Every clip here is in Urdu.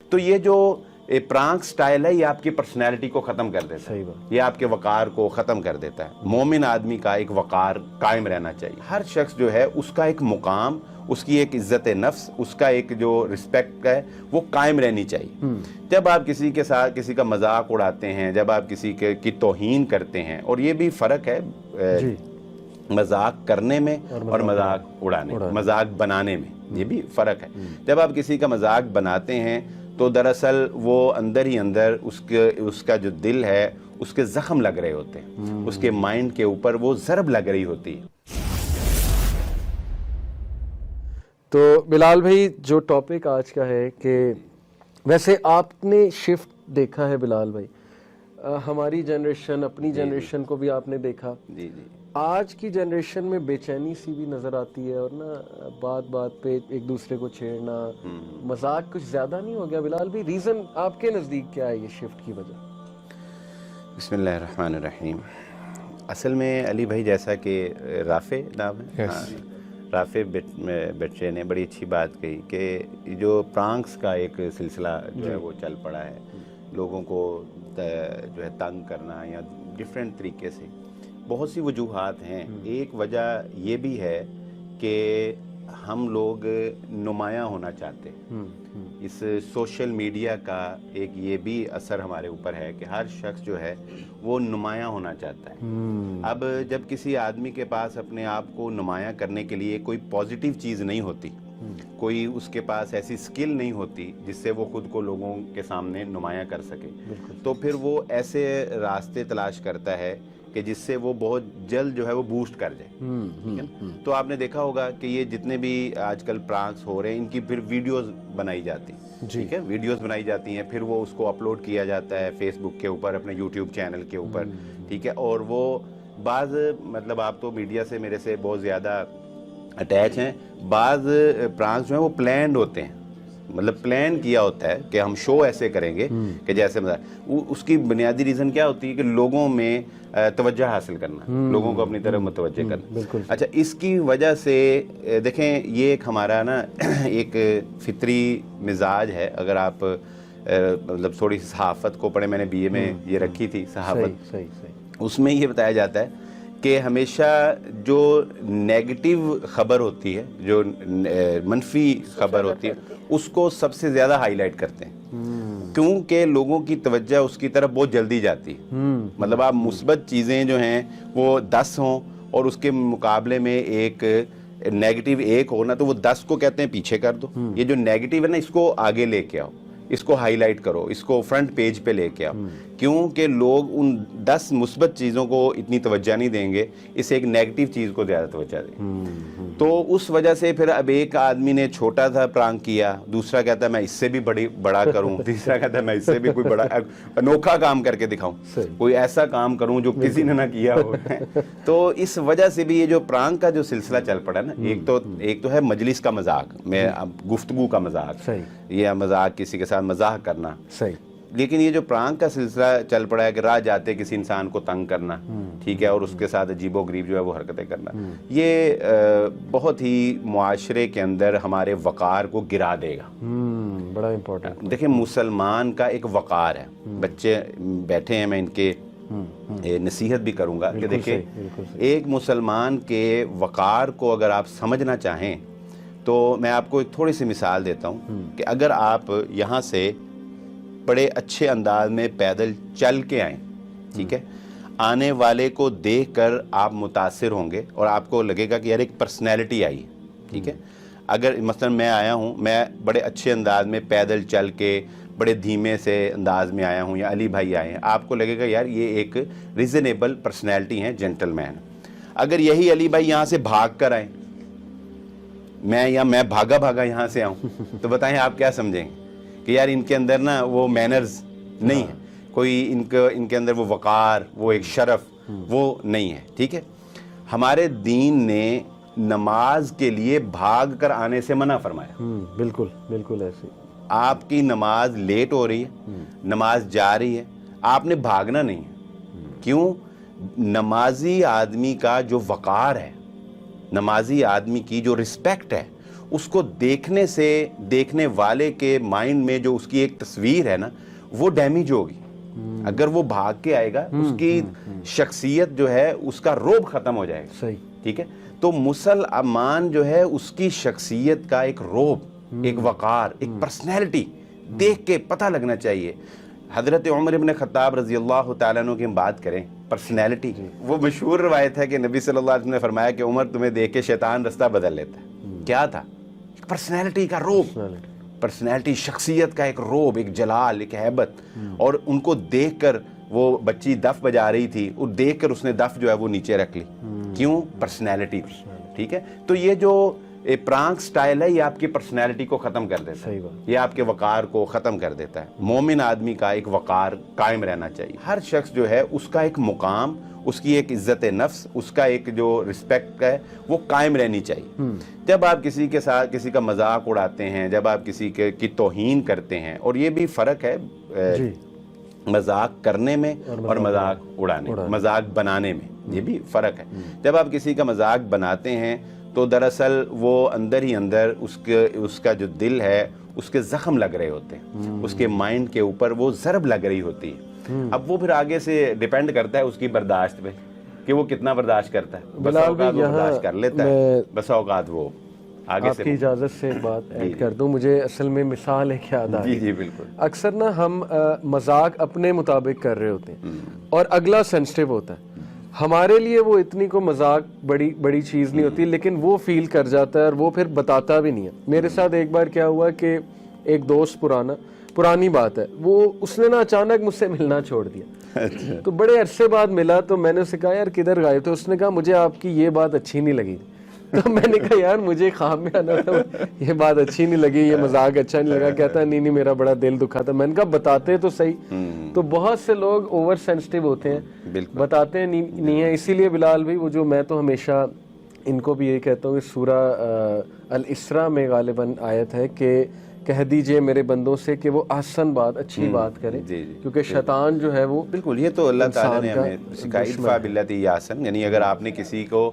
تو یہ جو پرانک سٹائل ہے یہ آپ کی پرسنالٹی کو ختم کر دیتا ہے, یہ آپ کے وقار کو ختم کر دیتا ہے. مومن آدمی کا ایک وقار قائم رہنا چاہیے. ہر شخص جو ہے اس کا ایک مقام, اس کی ایک عزت نفس, اس کا ایک جو رسپیکٹ ہے وہ قائم رہنی چاہیے. جب آپ کسی کے ساتھ کسی کا مذاق اڑاتے ہیں, جب آپ کسی کی توہین کرتے ہیں, اور یہ بھی فرق ہے مذاق کرنے میں اور مذاق اڑانے, مذاق بنانے میں, یہ بھی فرق ہے. جب آپ کسی کا مذاق بناتے ہیں تو دراصل وہ اندر ہی اندر اس کا جو دل ہے اس کے زخم لگ رہے ہوتے ہیں, اس کے مائنڈ کے اوپر وہ ضرب لگ رہی ہوتی ہے. تو بلال بھائی جو ٹاپک آج کا ہے کہ ویسے آپ نے شفٹ دیکھا ہے بلال بھائی, ہماری جنریشن اپنی جنریشن کو بھی آپ نے دیکھا, آج کی جنریشن میں بے چینی سی بھی نظر آتی ہے, اور نا بات بات پہ ایک دوسرے کو چھیڑنا, مذاق کچھ زیادہ نہیں ہو گیا بلال بھائی؟ ریزن آپ کے نزدیک کیا ہے یہ شفٹ کی وجہ؟ بسم اللہ الرحمن الرحیم. اصل میں علی بھائی جیسا کہ رافع نام ہے, رافع بچے نے بڑی اچھی بات کہی کہ جو پرانکس کا ایک سلسلہ جو ہے وہ چل پڑا ہے, لوگوں کو جو ہے تنگ کرنا یا ڈفرینٹ طریقے سے, بہت سی وجوہات ہیں. ایک وجہ یہ بھی ہے کہ ہم لوگ نمایاں ہونا چاہتے ہیں. اس سوشل میڈیا کا ایک یہ بھی اثر ہمارے اوپر ہے کہ ہر شخص جو ہے وہ نمایاں ہونا چاہتا ہے. اب جب کسی آدمی کے پاس اپنے آپ کو نمایاں کرنے کے لیے کوئی پازیٹیو چیز نہیں ہوتی, کوئی اس کے پاس ایسی سکل نہیں ہوتی جس سے وہ خود کو لوگوں کے سامنے نمایاں کر سکے, تو پھر وہ ایسے راستے تلاش کرتا ہے کہ جس سے وہ بہت جلد جو ہے وہ بوسٹ کر جائے. تو آپ نے دیکھا ہوگا کہ یہ جتنے بھی آج کل پرانکس ہو رہے ہیں ان کی پھر ویڈیوز بنائی جاتی ہیں, ٹھیک ہے, ویڈیوز بنائی جاتی ہیں, پھر وہ اس کو اپلوڈ کیا جاتا ہے فیس بک کے اوپر, اپنے یوٹیوب چینل کے اوپر, ٹھیک ہے. اور وہ بعض مطلب آپ تو میڈیا سے میرے سے بہت زیادہ اٹیچ ہیں, بعض پرانکس جو ہیں وہ پلانڈ ہوتے ہیں, مطلب پلان کیا ہوتا ہے کہ ہم شو ایسے کریں گے کہ جیسے اس کی بنیادی ریزن کیا ہوتی ہے کہ لوگوں میں توجہ حاصل کرنا, لوگوں کو اپنی طرف متوجہ کرنا. اچھا, اس کی وجہ سے دیکھیں یہ ایک ہمارا نا ایک فطری مزاج ہے. اگر آپ مطلب تھوڑی صحافت کو پڑھیں, میں نے بی اے میں یہ رکھی تھی صحافت, اس میں یہ بتایا جاتا ہے کہ ہمیشہ جو نیگیٹو خبر ہوتی ہے, جو منفی خبر ہوتی ہے, اس کو سب سے زیادہ ہائی لائٹ کرتے ہیں, کیونکہ لوگوں کی توجہ اس کی طرف بہت جلدی جاتی ہے. مطلب آپ مثبت چیزیں جو ہیں وہ 10 ہوں اور اس کے مقابلے میں ایک نیگیٹو ایک ہونا, تو وہ 10 کو کہتے ہیں پیچھے کر دو, یہ جو نیگیٹو ہے نا اس کو آگے لے کے آؤ, اس کو ہائی لائٹ کرو, اس کو فرنٹ پیج پہ لے کے آؤ, کیونکہ لوگ ان 10 مثبت چیزوں کو اتنی توجہ نہیں دیں گے, اس ایک نیگیٹو چیز کو زیادہ توجہ دیں گے. تو اس وجہ سے پھر اب ایک آدمی نے چھوٹا سا پرانک کیا, دوسرا کہتا ہے میں اس سے بھی بڑا کروں, تیسرا کہتا ہے میں اس سے بھی کوئی بڑا انوکھا کام کر کے دکھاؤں, کوئی ایسا کام کروں جو کسی نے نہ کیا ہو. تو اس وجہ سے بھی یہ جو پرانک کا جو سلسلہ چل پڑا نا, ایک تو ہے مجلس کا مذاق, میں گفتگو کا مذاق, یہ مذاق کسی کے ساتھ مزاح کرنا, لیکن یہ جو پرانک کا سلسلہ چل پڑا ہے کہ راہ جاتے کسی انسان کو تنگ کرنا, ٹھیک ہے, اور اس کے ساتھ عجیب و غریب جو ہے وہ حرکتیں کرنا, یہ بہت ہی معاشرے کے اندر ہمارے وقار کو گرا دے گا. بڑا امپورٹنٹ. دیکھیں مسلمان کا ایک وقار ہے, بچے بیٹھے ہیں, میں ان کے نصیحت بھی کروں گا کہ دیکھیں ایک مسلمان کے وقار کو اگر آپ سمجھنا چاہیں تو میں آپ کو ایک تھوڑی سی مثال دیتا ہوں کہ اگر آپ یہاں سے بڑے اچھے انداز میں پیدل چل کے آئیں, ٹھیک ہے, آنے والے کو دیکھ کر آپ متاثر ہوں گے اور آپ کو لگے گا کہ یار ایک پرسنالٹی آئی ہے, ٹھیک ہے. اگر مثلا میں آیا ہوں, میں بڑے اچھے انداز میں پیدل چل کے بڑے دھیمے سے انداز میں آیا ہوں, یا علی بھائی آئے ہیں, آپ کو لگے گا یار یہ ایک ریزنیبل پرسنالٹی ہیں, جینٹل مین. اگر یہی علی بھائی یہاں سے بھاگ کر آئیں, میں بھاگا یہاں سے آؤں, تو بتائیں آپ کیا سمجھیں گے کہ یار ان کے اندر نا وہ مینرز نہیں ہے, کوئی ان کے اندر وہ وقار, وہ ایک شرف وہ نہیں ہے, ٹھیک ہے. ہمارے دین نے نماز کے لیے بھاگ کر آنے سے منع فرمایا. بالکل ایسے آپ کی نماز لیٹ ہو رہی ہے, نماز جا رہی ہے, آپ نے بھاگنا نہیں ہے. کیوں؟ نمازی آدمی کا جو وقار ہے, نمازی آدمی کی جو رسپیکٹ ہے, اس کو دیکھنے سے دیکھنے والے کے مائنڈ میں جو اس کی ایک تصویر ہے نا وہ ڈیمیج ہوگی. اگر وہ بھاگ کے آئے گا اس کی شخصیت جو ہے اس کا روب ختم ہو جائے گا. صحیح. ٹھیک ہے. تو مسلمان جو ہے اس کی شخصیت کا ایک روب, ایک وقار, ایک پرسنالٹی دیکھ کے پتہ لگنا چاہیے. حضرت عمر ابن خطاب رضی اللہ تعالیٰ عنہ کی ہم بات کریں, پرسنالٹی, وہ مشہور روایت ہے کہ نبی صلی اللہ علیہ وسلم نے فرمایا کہ عمر تمہیں دیکھ کے شیطان رستہ بدل لیتا ہے. کیا تھا؟ پرسنالٹی کا روب, پرسنالٹی, شخصیت کا ایک روب, ایک جلال, ایک ہیبت. اور ان کو دیکھ کر وہ بچی دف بجا رہی تھی, اور دیکھ کر اس نے دف جو ہے وہ نیچے رکھ لی. کیوں؟ پرسنالٹی تھی. ٹھیک ہے. تو یہ جو پرانک سٹائل ہے یہ آپ کی پرسنالٹی کو ختم کر دیتا ہے, یہ آپ کے وقار کو ختم کر دیتا ہے. مومن آدمی کا ایک وقار قائم رہنا چاہیے. ہر شخص جو ہے اس کا ایک مقام, اس کی ایک عزت نفس, اس کا ایک جو رسپیکٹ ہے وہ قائم رہنی چاہیے. جب آپ کسی کے ساتھ کسی کا مذاق اڑاتے ہیں, جب آپ کسی کی توہین کرتے ہیں, اور یہ بھی فرق ہے مذاق کرنے میں اور مذاق اڑانے میں, مذاق بنانے میں, یہ بھی فرق ہے. جب آپ کسی کا مذاق بناتے ہیں تو دراصل وہ اندر ہی اندر اس کا جو دل ہے اس کے زخم لگ رہے ہوتے ہیں, اس کے مائنڈ کے اوپر وہ ضرب لگ رہی ہوتی ہے. اب وہ پھر آگے سے ڈیپینڈ کرتا ہے اس کی برداشت پہ کہ وہ کتنا برداشت کرتا ہے. بسا اوقات وہ برداشت کر لیتا ہے, بسا اوقات وہ آگے سے. آپ کی اجازت سے ایک بات ایڈ کر دوں, مجھے اصل میں مثال ایک یاد آ رہی. جی بالکل. اکثر نا ہم مذاق اپنے مطابق کر رہے ہوتے ہیں اور اگلا سینسٹیو ہوتا ہے. ہمارے لیے وہ اتنی کو مذاق بڑی چیز نہیں ہوتی, لیکن وہ فیل کر جاتا ہے اور وہ پھر بتاتا بھی نہیں ہے. میرے ساتھ ایک بار کیا ہوا کہ ایک دوست پرانی بات ہے, وہ اس نے نا اچانک مجھ سے ملنا چھوڑ دیا. تو بڑے عرصے بعد ملا تو میں نے اسے کہا یار کدھر گئے تھے؟ اس نے کہا مجھے آپ کی یہ بات اچھی نہیں لگی. تو میں نے کہا یار مجھے خواب میں آنا تھا, یہ بات اچھی نہیں لگی, یہ مذاق اچھا نہیں لگا. کہتا نہیں میرا بڑا دل دکھا تھا. میں نے کہا بتاتے تو صحیح. تو بہت سے لوگ اوور سینسٹیو ہوتے ہیں, بتاتے نہیں ہیں. اسی لیے بلال بھائی وہ جو میں تو ہمیشہ ان کو بھی یہ کہتا ہوں کہ سورہ الاسراء میں غالباً آیت ہے کہ کہہ دیجئے میرے بندوں سے کہ وہ احسن بات, اچھی بات کریں, کیونکہ شیطان جو ہے وہ بالکل, یہ تو اللہ تعالیٰ نے ہمیں سکھائی ادفع باللتی ہی احسن. یعنی اگر آپ نے کسی کو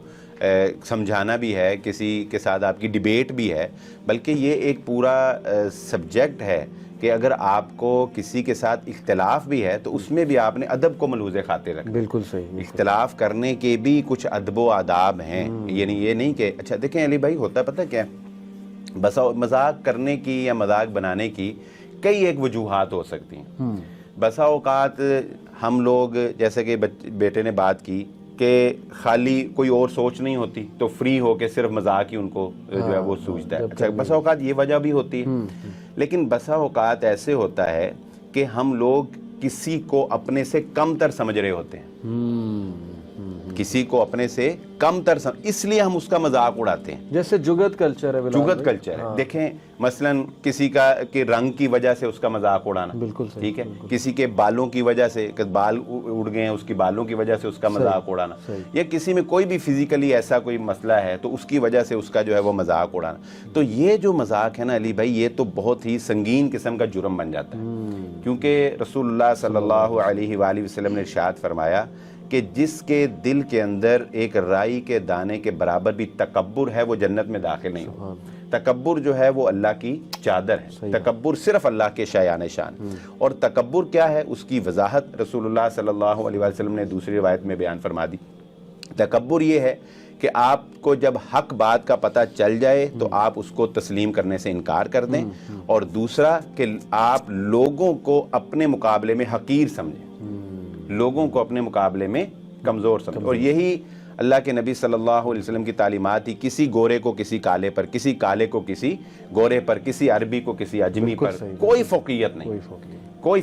سمجھانا بھی ہے, کسی کے ساتھ آپ کی ڈیبیٹ بھی ہے, بلکہ یہ ایک پورا سبجیکٹ ہے کہ اگر آپ کو کسی کے ساتھ اختلاف بھی ہے تو اس میں بھی آپ نے ادب کو ملحوظ خاطر رکھنا. بالکل صحیح. اختلاف کرنے کے بھی کچھ ادب و آداب ہیں. یعنی یہ نہیں کہ اچھا دیکھیں علی بھائی ہوتا پتہ کیا ہے, بس مذاق کرنے کی یا مذاق بنانے کی کئی ایک وجوہات ہو سکتی ہیں. بسا اوقات ہم لوگ جیسے کہ بیٹے نے بات کی کہ خالی کوئی اور سوچ نہیں ہوتی تو فری ہو کے صرف مذاق ہی ان کو جو ہے وہ سوچتا ہے. اچھا بسا اوقات یہ وجہ بھی ہوتی ہے, لیکن بسا اوقات ایسے ہوتا ہے کہ ہم لوگ کسی کو اپنے سے کم تر سمجھ رہے ہوتے ہیں, کسی کو اپنے سے کم تر اس لیے ہم اس کا مذاق اڑاتے ہیں. جیسے جگت کلچر ہے. جگت کلچر ہے. دیکھیں مثلاً کسی کا کہ رنگ کی وجہ سے اس کا مذاق اڑانا, بالکل ٹھیک ہے. کسی کے بالوں کی وجہ سے, بال اڑ گئے ہیں اس کی بالوں کی وجہ سے اس کا مذاق اڑانا, یا کسی میں کوئی بھی فزیکلی ایسا کوئی مسئلہ ہے تو اس کی وجہ سے اس کا جو ہے وہ مذاق اڑانا. تو یہ جو مذاق ہے نا علی بھائی, یہ تو بہت ہی سنگین قسم کا جرم بن جاتا ہے. کیونکہ رسول اللہ صلی اللہ علیہ وآلہ وسلم نے ارشاد فرمایا کہ جس کے دل کے اندر ایک رائی کے دانے کے برابر بھی تکبر ہے وہ جنت میں داخل نہیں ہو. تکبر جو ہے وہ اللہ کی چادر ہے. تکبر صرف اللہ کے شایان شان. اور تکبر کیا ہے اس کی وضاحت رسول اللہ صلی اللہ علیہ وسلم نے دوسری روایت میں بیان فرما دی. تکبر یہ ہے کہ آپ کو جب حق بات کا پتہ چل جائے تو آپ اس کو تسلیم کرنے سے انکار کر دیں, اور دوسرا کہ آپ لوگوں کو اپنے مقابلے میں حقیر سمجھیں, لوگوں کو اپنے مقابلے میں کمزور سمجھیں. اور یہی اللہ کے نبی صلی اللہ علیہ وسلم کی تعلیمات ہی, کسی گورے کو کسی کالے پر, کسی کالے کو کسی گورے پر, کسی عربی کو کسی اجمی پر, کوئی فوقیت نہیں, کوئی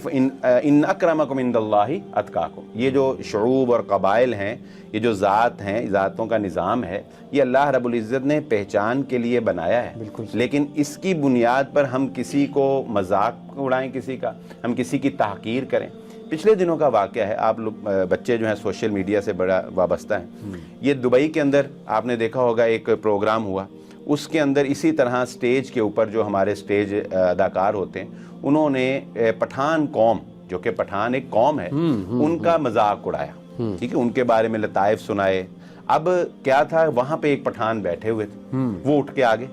ان اکرمکم عند اللہ اتقاکم. یہ جو شعوب اور قبائل ہیں, یہ جو ذات ہیں, ذاتوں کا نظام ہے, یہ اللہ رب العزت نے پہچان کے لیے بنایا ہے. لیکن اس کی بنیاد پر ہم کسی کو مذاق اڑائیں, کسی کا ہم کسی کی تحقیر کریں. پچھلے دنوں کا واقعہ ہے, آپ لوگ بچے جو ہیں سوشل میڈیا سے بڑا وابستہ ہیں. یہ دبئی کے اندر آپ نے دیکھا ہوگا ایک پروگرام ہوا, اس کے اندر اسی طرح سٹیج کے اوپر جو ہمارے سٹیج اداکار ہوتے ہیں انہوں نے پٹھان قوم, جو کہ پٹھان ایک قوم ہے, ان کا مذاق اڑایا. ٹھیک ہے, ان کے بارے میں لطائف سنائے. اب کیا تھا, وہاں پہ ایک پٹھان بیٹھے ہوئے تھے, وہ اٹھ کے آگے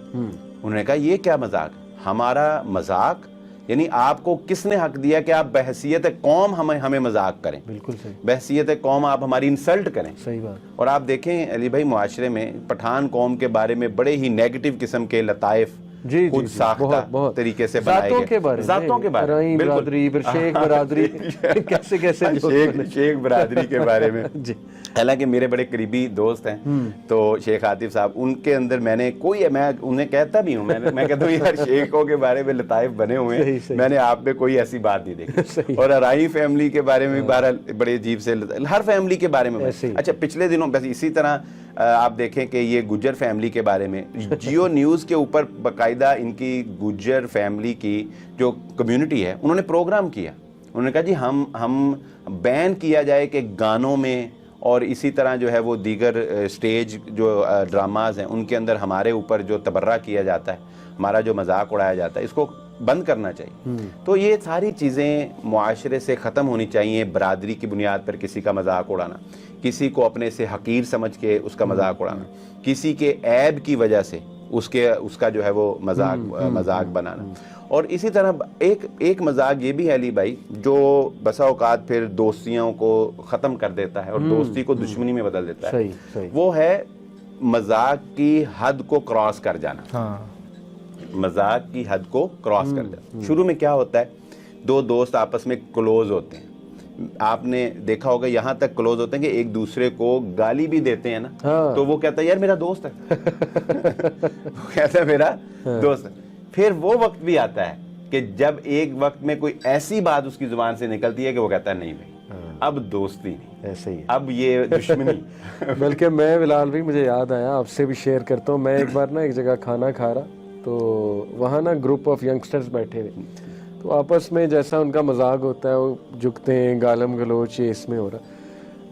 انہوں نے کہا یہ کیا مذاق؟ ہمارا مذاق یعنی آپ کو کس نے حق دیا کہ آپ بحیثیت قوم ہمیں مذاق کریں؟ بالکل صحیح. بحیثیت قوم آپ ہماری انسلٹ کریں. صحیح بات. اور آپ دیکھیں علی بھائی معاشرے میں پٹھان قوم کے بارے میں بڑے ہی نیگیٹو قسم کے لطائف خود ساختہ طریقے سے بنائے گئے. ذاتوں کے بارے میں برادری، پھر شیخ برادری، کیسے کیسے شیخ برادری کے بارے میں. حالانکہ میرے بڑے قریبی دوست ہیں تو شیخ عاطف صاحب، ان کے اندر میں انہیں کہتا بھی ہوں، میں کہتا ہوں یار شیخوں کے بارے میں لطائف بنے ہوئے ہیں، میں نے آپ میں کوئی ایسی بات نہیں دیکھی. اور ارائی فیملی کے بارے میں بہرحال بڑے عجیب سے، ہر فیملی کے بارے میں. اچھا پچھلے دنوں بس اسی طرح آپ دیکھیں کہ یہ گجر فیملی کے بارے میں جیو نیوز کے اوپر باقاعدہ ان کی گجر فیملی کی جو کمیونٹی ہے انہوں نے پروگرام کیا. انہوں نے کہا جی ہم بین کیا جائے کہ گانوں میں اور اسی طرح جو ہے وہ دیگر سٹیج جو ڈراماز ہیں ان کے اندر ہمارے اوپر جو تبرہ کیا جاتا ہے، ہمارا جو مذاق اڑایا جاتا ہے، اس کو بند کرنا چاہیے. تو یہ ساری چیزیں معاشرے سے ختم ہونی چاہیے. برادری کی بنیاد پر کسی کا مذاق اڑانا، کسی کو اپنے سے حقیر سمجھ کے اس کا مذاق اڑانا، کسی کے عیب کی وجہ سے اس کا جو ہے وہ مذاق بنانا. اور اسی طرح ایک مذاق یہ بھی ہے علی بھائی جو بسا اوقات پھر دوستیوں کو ختم کر دیتا ہے اور دوستی کو دشمنی میں بدل دیتا ہے. وہ ہے مذاق کی حد کو کراس کر جانا. مذاق کی حد کو کراس کر جانا. شروع میں کیا ہوتا ہے، دو دوست آپس میں کلوز ہوتے ہیں. آپ نے دیکھا ہوگا یہاں تک کلوز ہوتے ہیں کہ ایک دوسرے کو گالی بھی دیتے ہیں نا، تو وہ کہتا ہے یار میرا دوست ہے، وہ کہتا ہے میرا دوست ہے. پھر وہ وقت بھی آتا ہے کہ جب ایک وقت میں کوئی ایسی بات اس کی زبان سے نکلتی ہے کہ وہ کہتا ہے نہیں بھائی اب دوستی نہیں، ایسے ہی اب یہ دشمنی. بلکہ میں بلال بھی مجھے یاد آیا، آپ سے بھی شیئر کرتا ہوں. میں ایک بار نا ایک جگہ کھانا کھا رہا تو وہاں نا گروپ آف ینگسٹرز بیٹھے ہوئے، تو آپس میں جیسا ان کا مذاق ہوتا ہے وہ جھکتے ہیں، گالم گلوچ یہ اس میں ہو رہا.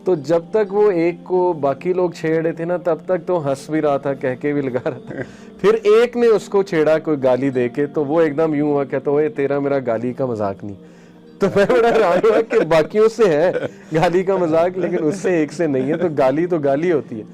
تو جب تک وہ ایک کو باقی لوگ چھیڑ رہے تھے نا تب تک تو ہنس بھی رہا تھا، کہہ کے بھی لگا رہا تھا. پھر ایک نے اس کو چھیڑا کوئی گالی دے کے تو وہ ایک دم یوں ہوا کہتا وہ تیرا میرا گالی کا مذاق نہیں. تو میں بڑا حیران ہوا کہ باقیوں سے ہے گالی کا مذاق لیکن اس سے ایک سے نہیں ہے. تو گالی ہوتی ہے.